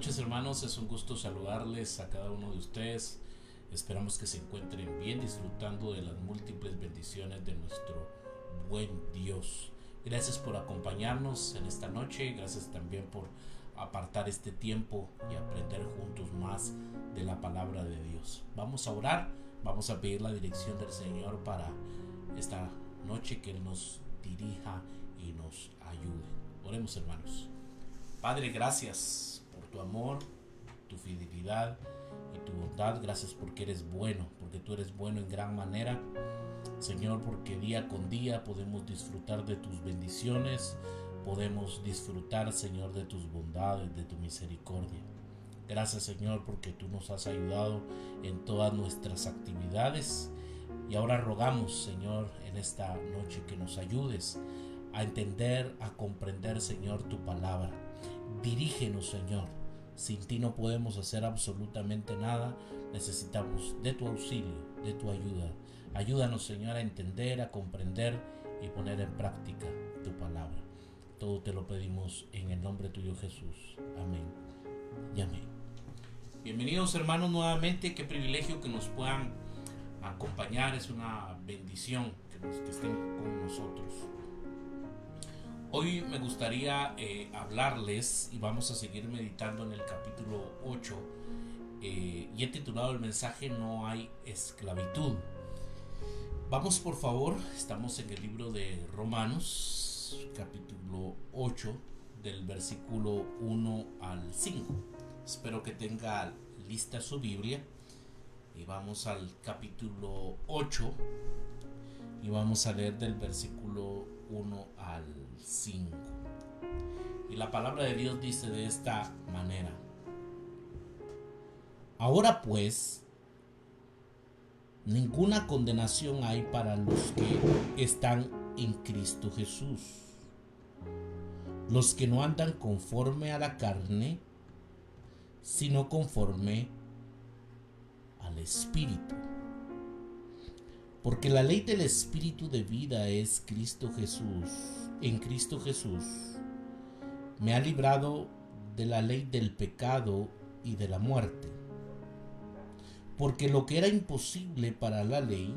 noches, hermanos, es un gusto saludarles a cada uno de ustedes. Esperamos que se encuentren bien, disfrutando de las múltiples bendiciones de nuestro buen Dios. Gracias por acompañarnos en esta noche, gracias también por apartar este tiempo y aprender juntos más de la palabra de Dios. Vamos a orar, vamos a pedir la dirección del Señor para esta noche, que Él nos dirija y nos ayude. Oremos, hermanos. Padre, gracias por tu amor, tu fidelidad y tu bondad. Gracias porque eres bueno, porque tú eres bueno en gran manera. Señor, porque día con día podemos disfrutar de tus bendiciones, podemos disfrutar, Señor, de tus bondades, de tu misericordia. Gracias, Señor, porque tú nos has ayudado en todas nuestras actividades. Y ahora rogamos, Señor, en esta noche que nos ayudes a entender, a comprender, Señor, tu palabra. Dirígenos, Señor. Sin ti no podemos hacer absolutamente nada. Necesitamos de tu auxilio, de tu ayuda. Ayúdanos, Señor, a entender, a comprender y poner en práctica tu palabra. Todo te lo pedimos en el nombre tuyo, Jesús. Amén y amén. Bienvenidos, hermanos, nuevamente. Qué privilegio que nos puedan acompañar. Es una bendición que estén con nosotros. Hoy me gustaría hablarles, y vamos a seguir meditando en el capítulo 8, y he titulado el mensaje No hay esclavitud. Vamos, por favor, estamos en el libro de Romanos, capítulo 8, del versículo 1 al 5. Espero que tenga lista su Biblia, y vamos al capítulo 8 y vamos a leer del versículo 1 al 5. Y la palabra de Dios dice de esta manera: Ahora pues, ninguna condenación hay para los que están en Cristo Jesús, los que no andan conforme a la carne, sino conforme al Espíritu. Porque la ley del Espíritu de vida es Cristo Jesús. En Cristo Jesús me ha librado de la ley del pecado y de la muerte. Porque lo que era imposible para la ley,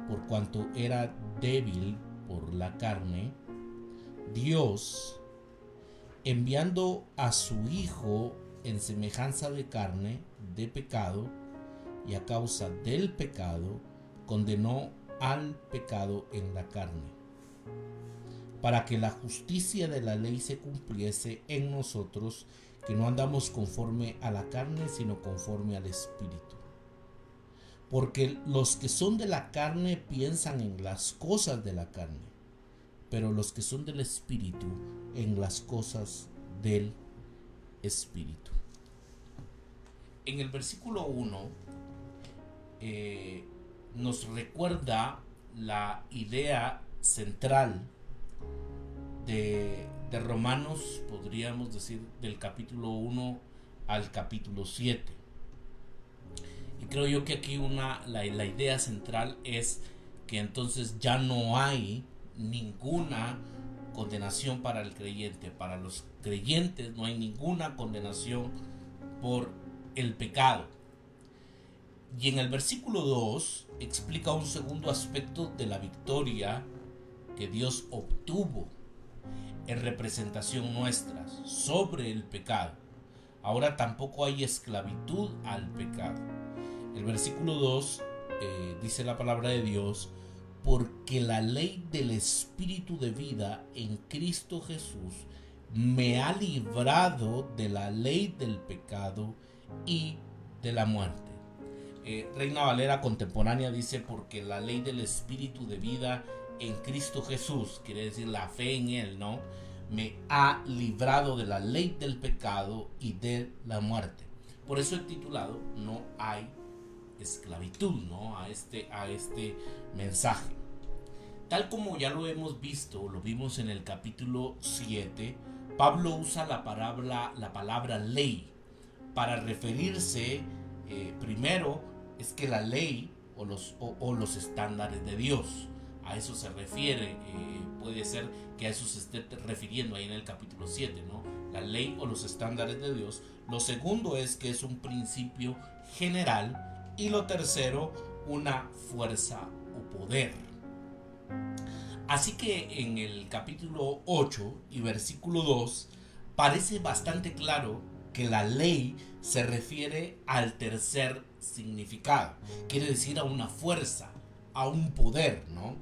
por cuanto era débil por la carne, Dios, enviando a su Hijo en semejanza de carne, de pecado, y a causa del pecado, condenó al pecado en la carne, para que la justicia de la ley se cumpliese en nosotros, que no andamos conforme a la carne, sino conforme al Espíritu. Porque los que son de la carne piensan en las cosas de la carne, pero los que son del Espíritu en las cosas del Espíritu. En el versículo 1 nos recuerda la idea central de Romanos, podríamos decir, del capítulo 1 al capítulo 7. Y creo yo que aquí la idea central es que entonces ya no hay ninguna condenación para el creyente. Para los creyentes no hay ninguna condenación por el pecado. Y en el versículo 2 explica un segundo aspecto de la victoria que Dios obtuvo en representación nuestra sobre el pecado. Ahora tampoco hay esclavitud al pecado. El versículo 2 dice la palabra de Dios: porque la ley del Espíritu de vida en Cristo Jesús me ha librado de la ley del pecado y de la muerte. Reina Valera contemporánea dice: porque la ley del Espíritu de vida en Cristo Jesús, quiere decir la fe en Él, ¿no?, me ha librado de la ley del pecado y de la muerte. Por eso he titulado No hay esclavitud, ¿no?, a este mensaje. Tal como ya lo hemos visto, lo vimos en el capítulo 7, Pablo usa la palabra ley para referirse, primero, es que la ley o los estándares de Dios. a eso se refiere, puede ser que a eso se esté refiriendo ahí en el capítulo 7, ¿no? La ley o los estándares de Dios. Lo segundo es que es un principio general, y lo tercero, una fuerza o poder. Así que en el capítulo 8 y versículo 2 parece bastante claro que la ley se refiere al tercer significado, quiere decir a una fuerza, a un poder, ¿no?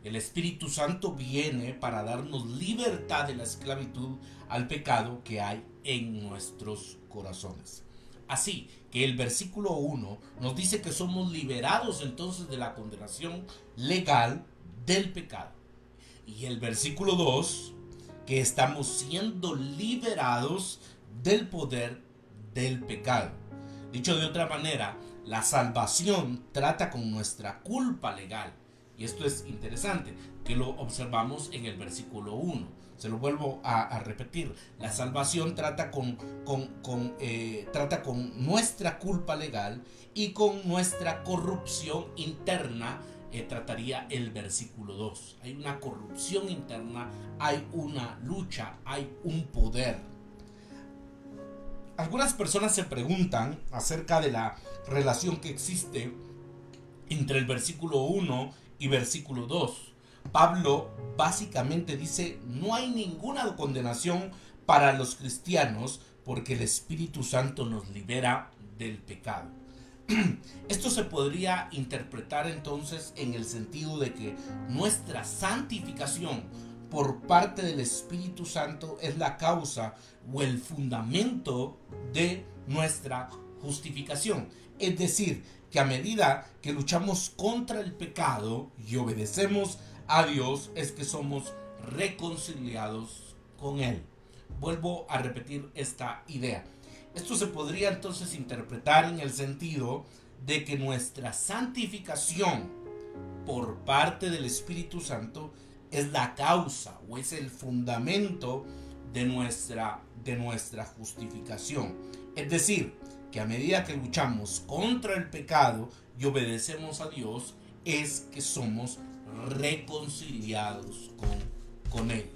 El Espíritu Santo viene para darnos libertad de la esclavitud al pecado que hay en nuestros corazones. Así que el versículo 1 nos dice que somos liberados entonces de la condenación legal del pecado. Y el versículo 2, que estamos siendo liberados del poder del pecado. Dicho de otra manera, la salvación trata con nuestra culpa legal. Y esto es interesante, que lo observamos en el versículo 1. Se lo vuelvo a repetir. La salvación trata con nuestra culpa legal y con nuestra corrupción interna. Trataría el versículo 2. Hay una corrupción interna, hay una lucha, hay un poder. Algunas personas se preguntan acerca de la relación que existe entre el versículo 1 y versículo 2. Pablo básicamente dice: no hay ninguna condenación para los cristianos porque el Espíritu Santo nos libera del pecado. Esto se podría interpretar entonces en el sentido de que nuestra santificación por parte del Espíritu Santo es la causa o el fundamento de nuestra justificación. Es decir, que a medida que luchamos contra el pecado y obedecemos a Dios, es que somos reconciliados con Él. Vuelvo a repetir esta idea. Esto se podría entonces interpretar en el sentido de que nuestra santificación por parte del Espíritu Santo es la causa o es el fundamento de nuestra justificación. Es decir, que a medida que luchamos contra el pecado y obedecemos a Dios, es que somos reconciliados con Él.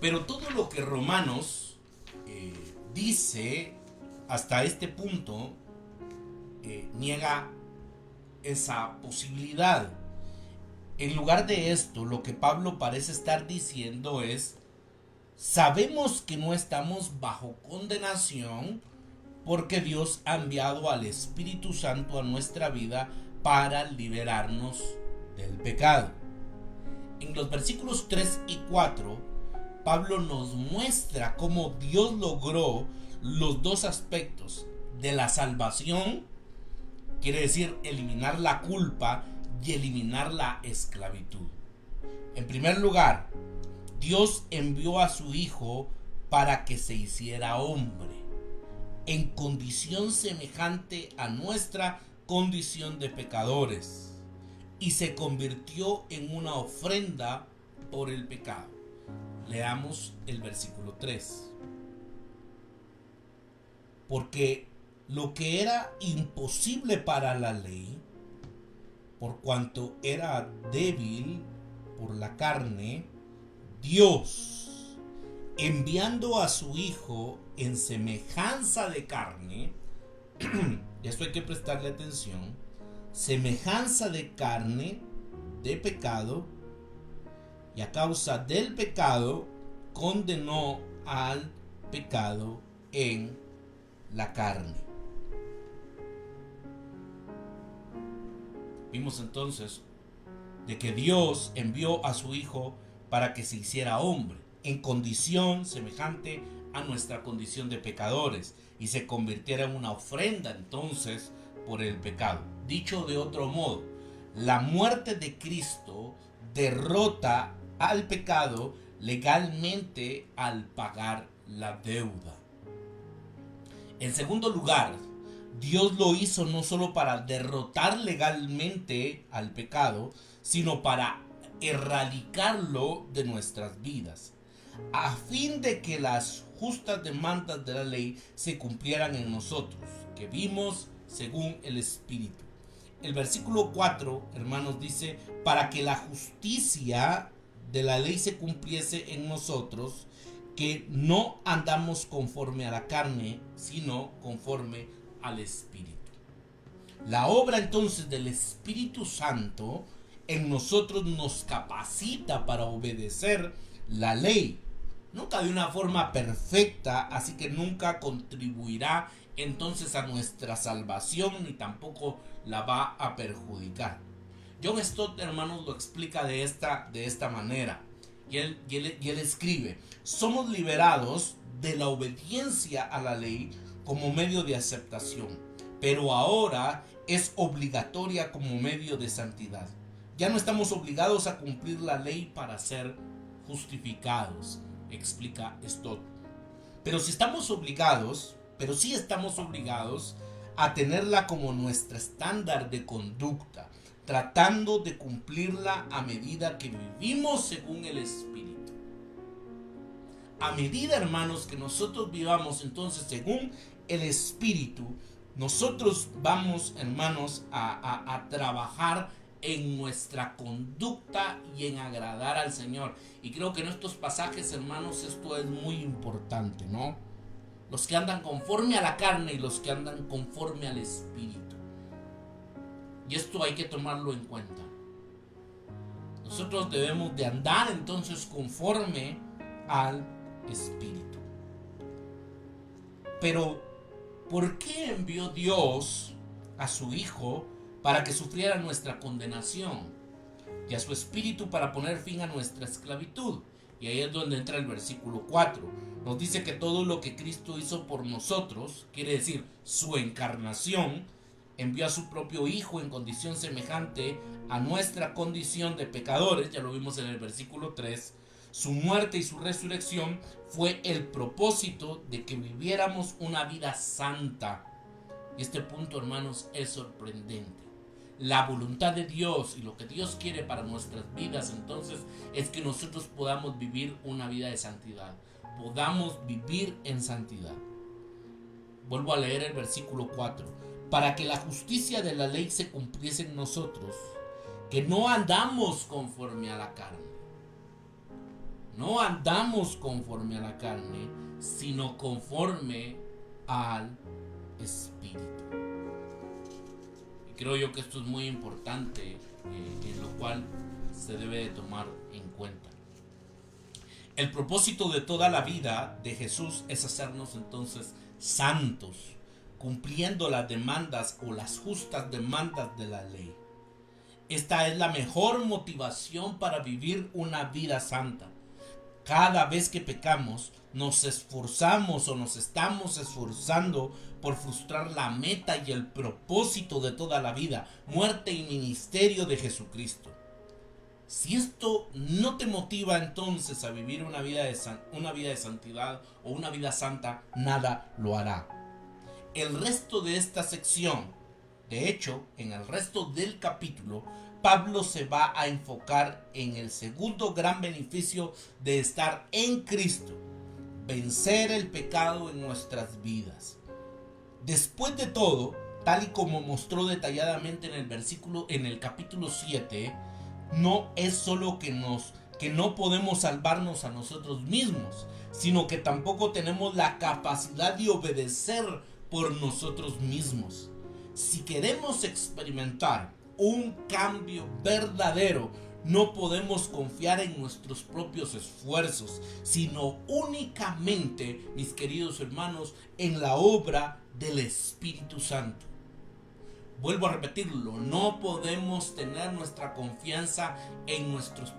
Pero todo lo que Romanos dice hasta este punto niega esa posibilidad. En lugar de esto, lo que Pablo parece estar diciendo es: sabemos que no estamos bajo condenación porque Dios ha enviado al Espíritu Santo a nuestra vida para liberarnos del pecado. En los versículos 3 y 4, Pablo nos muestra cómo Dios logró los dos aspectos de la salvación, quiere decir eliminar la culpa y eliminar la esclavitud. En primer lugar, Dios envió a su Hijo para que se hiciera hombre, en condición semejante a nuestra condición de pecadores, y se convirtió en una ofrenda por el pecado. Leamos el versículo 3. Porque lo que era imposible para la ley, por cuanto era débil por la carne, Dios, enviando a su Hijo en semejanza de carne, esto hay que prestarle atención, semejanza de carne, de pecado, y a causa del pecado condenó al pecado en la carne. Vimos entonces de que Dios envió a su Hijo para que se hiciera hombre, en condición semejante a nuestra condición de pecadores, y se convirtiera en una ofrenda entonces por el pecado. Dicho de otro modo, la muerte de Cristo derrota al pecado legalmente al pagar la deuda. En segundo lugar, Dios lo hizo no solo para derrotar legalmente al pecado, sino para erradicarlo de nuestras vidas, a fin de que las justas demandas de la ley se cumplieran en nosotros, que vimos según el Espíritu. el versículo 4, hermanos, dice, para que la justicia de la ley se cumpliese en nosotros, que no andamos conforme a la carne, sino conforme al Espíritu. La obra entonces del Espíritu Santo en nosotros nos capacita para obedecer la ley. Nunca de una forma perfecta, así que nunca contribuirá entonces a nuestra salvación, ni tampoco la va a perjudicar. John Stott, hermanos, lo explica de esta manera. Y él escribe: somos liberados de la obediencia a la ley como medio de aceptación, pero ahora es obligatoria como medio de santidad. Ya no estamos obligados a cumplir la ley para ser justificados, explica Stott. Pero sí estamos obligados a tenerla como nuestro estándar de conducta, tratando de cumplirla a medida que vivimos según el Espíritu. A medida, hermanos, que nosotros vivamos entonces según el Espíritu, nosotros vamos, hermanos, a trabajar en nuestra conducta y en agradar al Señor. Y creo que en estos pasajes, hermanos, esto es muy importante, ¿no? Los que andan conforme a la carne y los que andan conforme al Espíritu. Y esto hay que tomarlo en cuenta. Nosotros debemos de andar entonces conforme al Espíritu. Pero, ¿por qué envió Dios a su Hijo para que sufriera nuestra condenación y a su Espíritu para poner fin a nuestra esclavitud? Y ahí es donde entra el versículo 4. Nos dice que todo lo que Cristo hizo por nosotros, quiere decir su encarnación, envió a su propio Hijo en condición semejante a nuestra condición de pecadores, ya lo vimos en el versículo 3. Su muerte y su resurrección fue el propósito de que viviéramos una vida santa. Y este punto, hermanos, es sorprendente. La voluntad de Dios y lo que Dios quiere para nuestras vidas entonces es que nosotros podamos vivir una vida de santidad, podamos vivir en santidad. Vuelvo a leer el versículo 4: para que la justicia de la ley se cumpliese en nosotros, que no andamos conforme a la carne, no andamos conforme a la carne, sino conforme al Espíritu. Creo yo que esto es muy importante, en lo cual se debe de tomar en cuenta. El propósito de toda la vida de Jesús es hacernos entonces santos, cumpliendo las demandas o las justas demandas de la ley. Esta es la mejor motivación para vivir una vida santa. Cada vez que pecamos, nos esforzamos o nos estamos esforzando por frustrar la meta y el propósito de toda la vida, muerte y ministerio de Jesucristo. Si esto no te motiva entonces a vivir una vida de santidad o una vida santa, nada lo hará. El resto de esta sección, de hecho, en el resto del capítulo, Pablo se va a enfocar en el segundo gran beneficio de estar en Cristo: vencer el pecado en nuestras vidas. Después de todo, tal y como mostró detalladamente en el capítulo 7, no es solo que no podemos salvarnos a nosotros mismos, sino que tampoco tenemos la capacidad de obedecer por nosotros mismos. Si queremos experimentar un cambio verdadero, no podemos confiar en nuestros propios esfuerzos, sino únicamente, mis queridos hermanos, en la obra del Espíritu Santo. Vuelvo a repetirlo: no podemos tener nuestra confianza en nuestros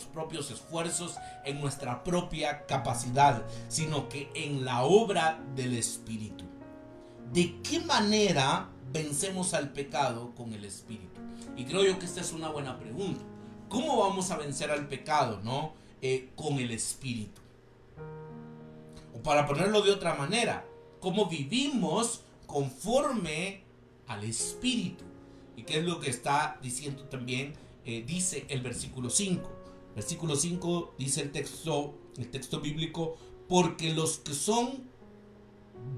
propios esfuerzos, en nuestra propia capacidad, sino que en la obra del Espíritu. ¿De qué manera vencemos al pecado con el Espíritu? Y creo yo que esta es una buena pregunta. ¿Cómo vamos a vencer al pecado, con el Espíritu? O para ponerlo de otra manera, ¿cómo vivimos conforme al Espíritu? ¿Y qué es lo que está diciendo también? Dice el versículo 5. Versículo 5 dice el texto bíblico: porque los que son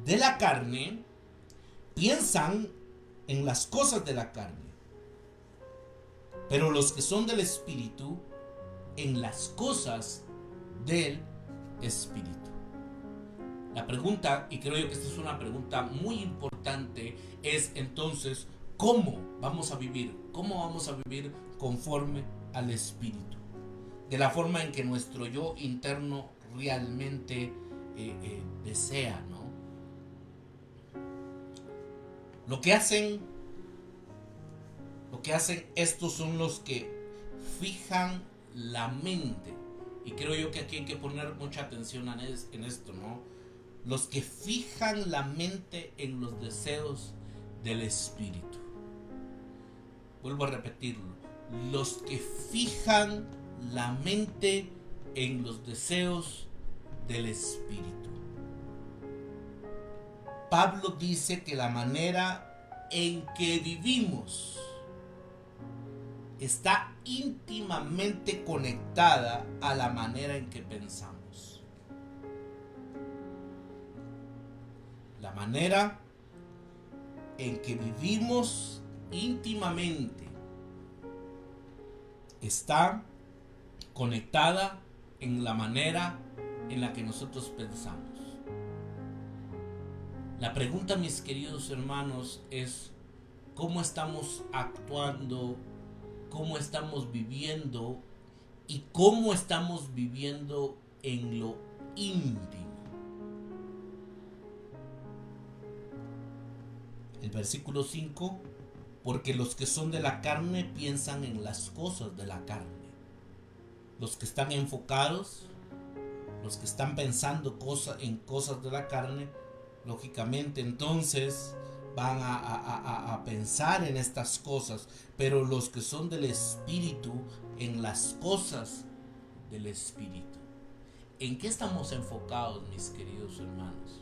de la carne piensan en las cosas de la carne, pero los que son del Espíritu en las cosas del Espíritu. La pregunta, y creo yo que esta es una pregunta muy importante, es entonces, ¿cómo vamos a vivir? ¿Cómo vamos a vivir conforme al Espíritu? De la forma en que nuestro yo interno realmente desea, ¿no? Lo que hacen estos son los que fijan la mente. Y creo yo que aquí hay que poner mucha atención en esto, ¿no? Los que fijan la mente en los deseos del Espíritu. Vuelvo a repetirlo. Los que fijan la mente en los deseos del Espíritu. Pablo dice que la manera en que vivimos está íntimamente conectada a la manera en que pensamos. La manera en que vivimos íntimamente está conectada en la manera en la que nosotros pensamos. La pregunta, mis queridos hermanos, es cómo estamos actuando, cómo estamos viviendo y cómo estamos viviendo en lo íntimo. El versículo 5, porque los que son de la carne piensan en las cosas de la carne. Los que están enfocados, los que están pensando en cosas de la carne, lógicamente entonces van a pensar en estas cosas, pero los que son del Espíritu, en las cosas del Espíritu. ¿En qué estamos enfocados, mis queridos hermanos?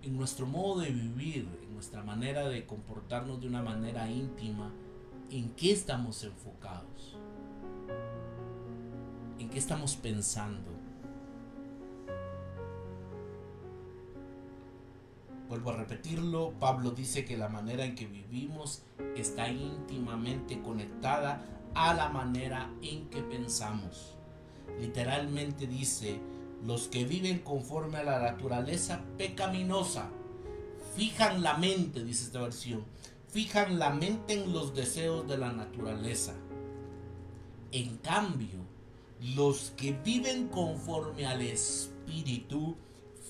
En nuestro modo de vivir, en nuestra manera de comportarnos de una manera íntima. ¿En qué estamos enfocados? ¿En qué estamos pensando? Vuelvo a repetirlo, Pablo dice que la manera en que vivimos está íntimamente conectada a la manera en que pensamos. Literalmente dice, los que viven conforme a la naturaleza pecaminosa fijan la mente, dice esta versión, fijan la mente en los deseos de la naturaleza. En cambio, los que viven conforme al Espíritu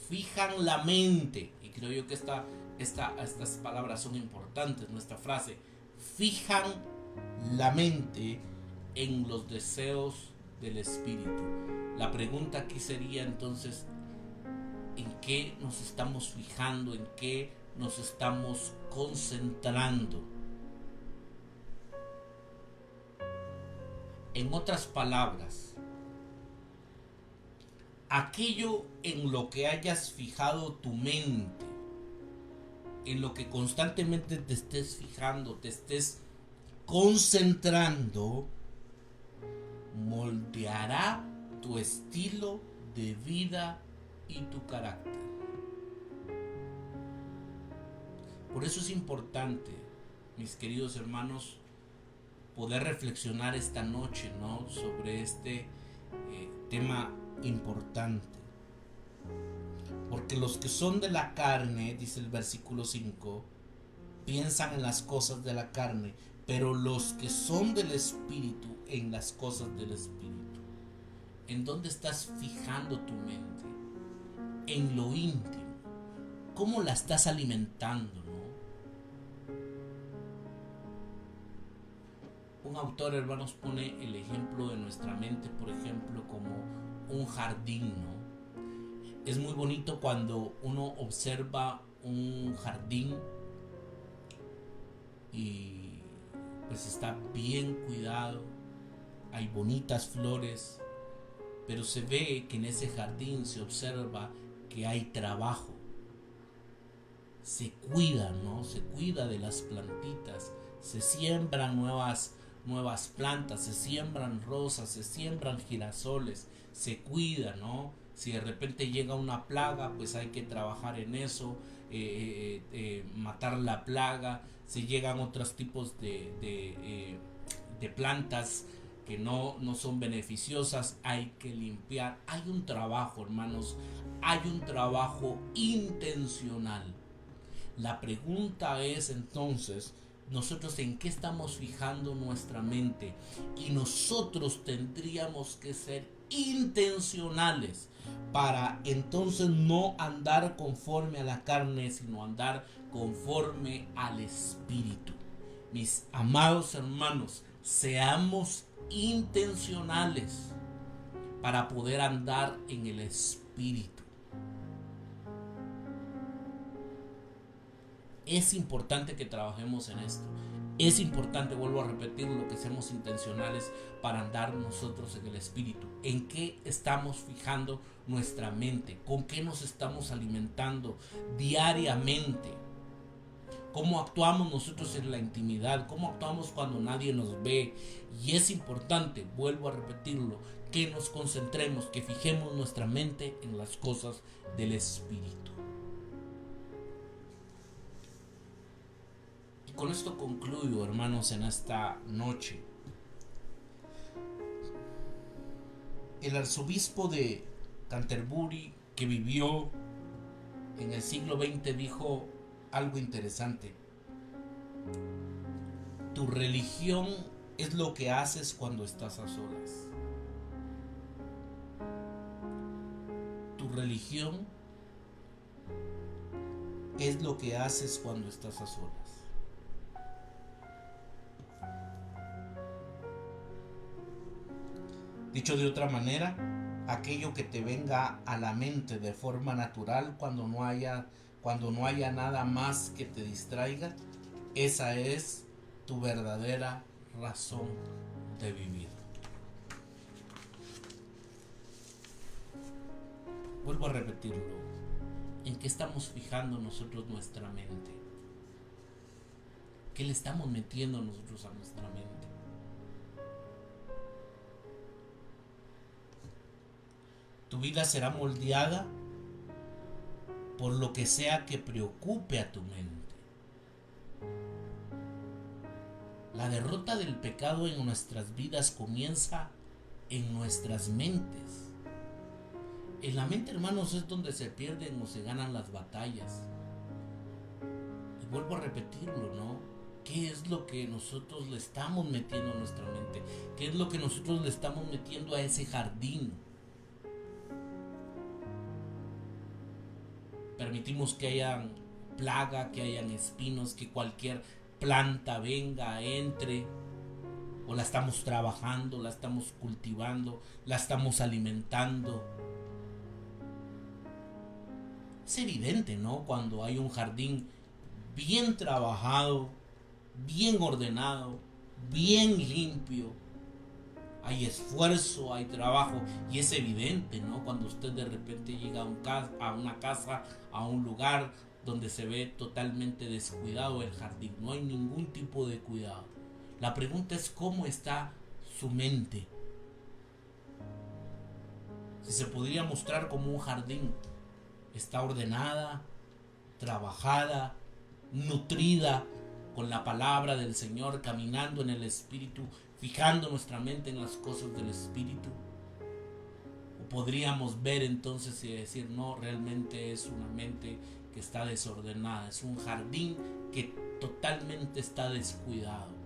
fijan la mente, y creo yo que estas palabras son importantes, nuestra frase, fijan la mente en los deseos del Espíritu. La pregunta aquí sería entonces, ¿en qué nos estamos fijando? ¿En qué nos estamos concentrando? En otras palabras, aquello en lo que hayas fijado tu mente, en lo que constantemente te estés fijando, te estés concentrando, moldeará tu estilo de vida y tu carácter. Por eso es importante, mis queridos hermanos, poder reflexionar esta noche, ¿no?, sobre este tema importante. Porque los que son de la carne, dice el versículo 5, piensan en las cosas de la carne, pero los que son del Espíritu, en las cosas del Espíritu. ¿En dónde estás fijando tu mente? En lo íntimo. ¿Cómo la estás alimentando, no? Un autor, hermanos, pone el ejemplo de nuestra mente, por ejemplo, como un jardín, ¿no? Es muy bonito cuando uno observa un jardín y pues está bien cuidado, hay bonitas flores, pero se ve que en ese jardín se observa que hay trabajo. Se cuida, ¿no? Se cuida de las plantitas, se siembran nuevas plantas, se siembran rosas, se siembran girasoles, se cuida, ¿no? Si de repente llega una plaga, pues hay que trabajar en eso, matar la plaga. Si llegan otros tipos de plantas que no son beneficiosas, hay que limpiar. Hay un trabajo, hermanos, hay un trabajo intencional. La pregunta es entonces, nosotros en qué estamos fijando nuestra mente, y nosotros tendríamos que ser intencionales para entonces no andar conforme a la carne, sino andar conforme al Espíritu. Mis amados hermanos, seamos intencionales para poder andar en el Espíritu. Es importante que trabajemos en esto. Es importante, vuelvo a repetirlo, que seamos intencionales para andar nosotros en el Espíritu. ¿En qué estamos fijando nuestra mente? ¿Con qué nos estamos alimentando diariamente? ¿Cómo actuamos nosotros en la intimidad? ¿Cómo actuamos cuando nadie nos ve? Y es importante, vuelvo a repetirlo, que nos concentremos, que fijemos nuestra mente en las cosas del Espíritu. Con esto concluyo, hermanos, en esta noche. El arzobispo de Canterbury, que vivió en el siglo XX, dijo algo interesante. Tu religión es lo que haces cuando estás a solas. Tu religión es lo que haces cuando estás a solas. Dicho de otra manera, aquello que te venga a la mente de forma natural cuando no haya nada más que te distraiga, esa es tu verdadera razón de vivir. Vuelvo a repetirlo. ¿En qué estamos fijando nosotros nuestra mente? ¿Qué le estamos metiendo nosotros a nuestra mente? Tu vida será moldeada por lo que sea que preocupe a tu mente. La derrota del pecado en nuestras vidas comienza en nuestras mentes. En la mente, hermanos, es donde se pierden o se ganan las batallas. Y vuelvo a repetirlo, ¿no? ¿Qué es lo que nosotros le estamos metiendo a nuestra mente? ¿Qué es lo que nosotros le estamos metiendo a ese jardín? Permitimos que hayan plaga, que hayan espinos, que cualquier planta venga, entre, o la estamos trabajando, la estamos cultivando, la estamos alimentando. Es evidente, ¿no? Cuando hay un jardín bien trabajado, bien ordenado, bien limpio, hay esfuerzo, hay trabajo, y es evidente, ¿no? Cuando usted de repente llega a una casa, a un lugar donde se ve totalmente descuidado el jardín, no hay ningún tipo de cuidado. La pregunta es cómo está su mente. Si se podría mostrar como un jardín, está ordenada, trabajada, nutrida con la palabra del Señor, caminando en el Espíritu, fijando nuestra mente en las cosas del Espíritu. O podríamos ver entonces y decir, no, realmente es una mente que está desordenada, es un jardín que totalmente está descuidado.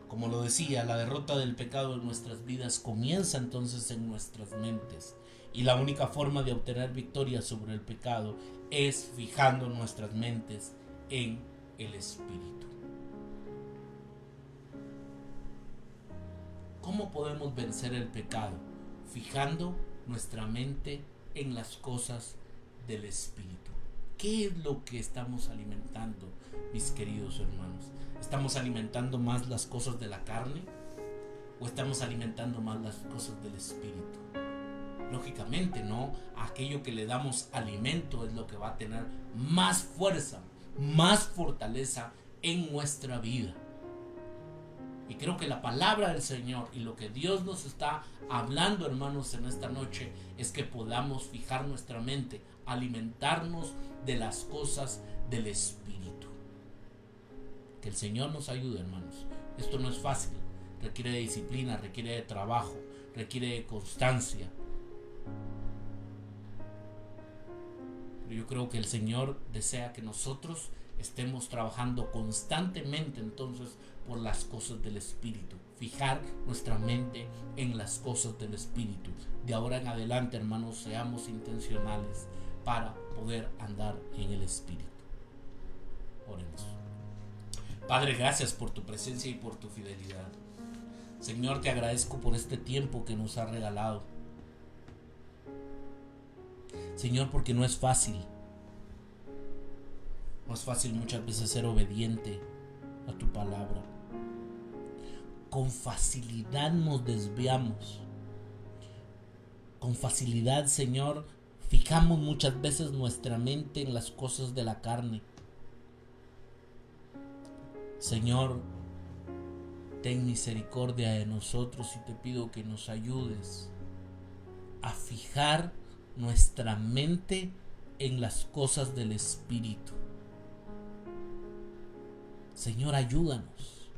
Como lo decía, la derrota del pecado en nuestras vidas comienza entonces en nuestras mentes. Y la única forma de obtener victoria sobre el pecado es fijando nuestras mentes en el Espíritu. ¿Cómo podemos vencer el pecado? Fijando nuestra mente en las cosas del Espíritu. ¿Qué es lo que estamos alimentando, mis queridos hermanos? ¿Estamos alimentando más las cosas de la carne o estamos alimentando más las cosas del Espíritu? Lógicamente, ¿no? Aquello que le damos alimento es lo que va a tener más fuerza, más fortaleza en nuestra vida. Y creo que la palabra del Señor y lo que Dios nos está hablando, hermanos, en esta noche es que podamos fijar nuestra mente, alimentarnos de las cosas del Espíritu. Que el Señor nos ayude, hermanos. Esto no es fácil, requiere de disciplina, requiere de trabajo, requiere de constancia. Pero yo creo que el Señor desea que nosotros estemos trabajando constantemente entonces por las cosas del Espíritu. Fijar nuestra mente en las cosas del Espíritu. De ahora en adelante, hermanos, seamos intencionales para poder andar en el Espíritu. Oremos. Padre, gracias por tu presencia y por tu fidelidad. Señor, te agradezco por este tiempo que nos has regalado. Señor, porque no es fácil. No es fácil muchas veces ser obediente a tu palabra. Con facilidad nos desviamos. Con facilidad, Señor, fijamos muchas veces nuestra mente en las cosas de la carne. Señor, ten misericordia de nosotros y te pido que nos ayudes a fijar nuestra mente en las cosas del Espíritu. Señor, ayúdanos.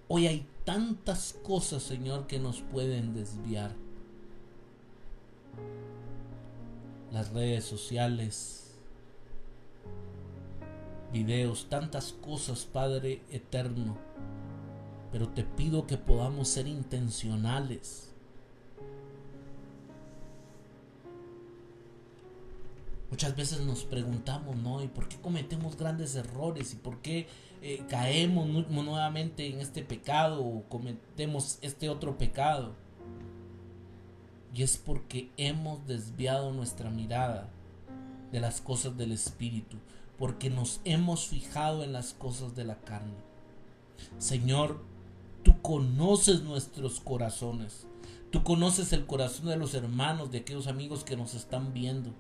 Hoy hay tantas cosas, Señor, que nos pueden desviar. Las redes sociales, videos, tantas cosas, Padre eterno. Pero te pido que podamos ser intencionales. Muchas veces nos preguntamos, ¿no? ¿Y por qué cometemos grandes errores? ¿Y por qué caemos nuevamente en este pecado o cometemos este otro pecado? Y es porque hemos desviado nuestra mirada de las cosas del Espíritu, porque nos hemos fijado en las cosas de la carne. Señor, tú conoces nuestros corazones. Tú conoces el corazón de los hermanos, de aquellos amigos que nos están viendo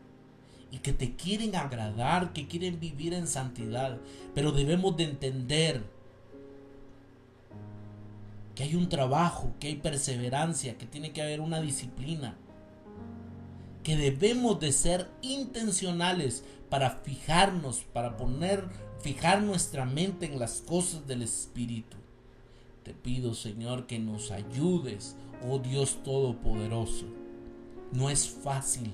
y que te quieren agradar, que quieren vivir en santidad. Pero debemos de entender que hay un trabajo, que hay perseverancia, que tiene que haber una disciplina, que debemos de ser intencionales para fijarnos, para fijar nuestra mente en las cosas del Espíritu. Te pido, Señor, que nos ayudes, oh Dios Todopoderoso. No es fácil,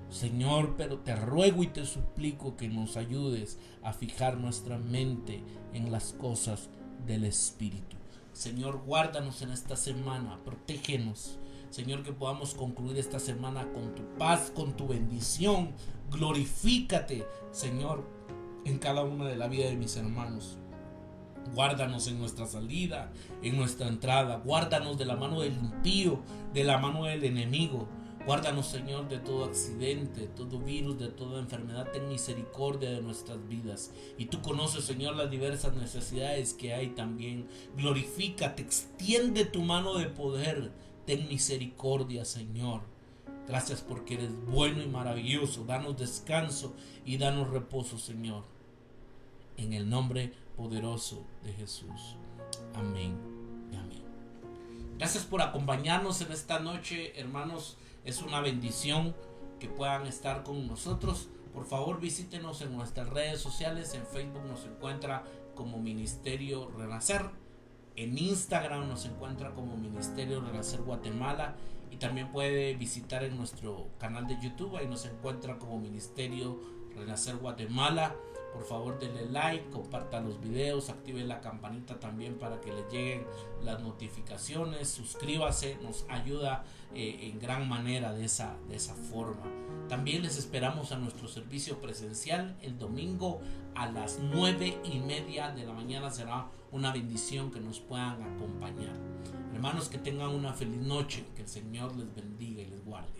Señor, pero te ruego y te suplico que nos ayudes a fijar nuestra mente en las cosas del Espíritu. Señor, guárdanos en esta semana, protégenos. Señor, que podamos concluir esta semana con tu paz, con tu bendición. Glorifícate, Señor, en cada una de la vida de mis hermanos. Guárdanos en nuestra salida, en nuestra entrada. Guárdanos de la mano del impío, de la mano del enemigo. Guárdanos, Señor, de todo accidente, de todo virus, de toda enfermedad. Ten misericordia de nuestras vidas. Y tú conoces, Señor, las diversas necesidades que hay también. Glorifícate, extiende tu mano de poder. Ten misericordia, Señor. Gracias porque eres bueno y maravilloso. Danos descanso y danos reposo, Señor. En el nombre poderoso de Jesús. Amén y amén. Gracias por acompañarnos en esta noche, hermanos. Es una bendición que puedan estar con nosotros. Por favor, visítenos en nuestras redes sociales. En Facebook nos encuentra como Ministerio Renacer. En Instagram nos encuentra como Ministerio Renacer Guatemala. Y también puede visitar en nuestro canal de YouTube. Ahí nos encuentra como Ministerio Renacer Guatemala. Por favor, denle like, compartan los videos, activen la campanita también para que les lleguen las notificaciones. Suscríbase, nos ayuda en gran manera de esa forma. También les esperamos a nuestro servicio presencial el domingo a las 9:30 de la mañana. Será una bendición que nos puedan acompañar. Hermanos, que tengan una feliz noche, que el Señor les bendiga y les guarde.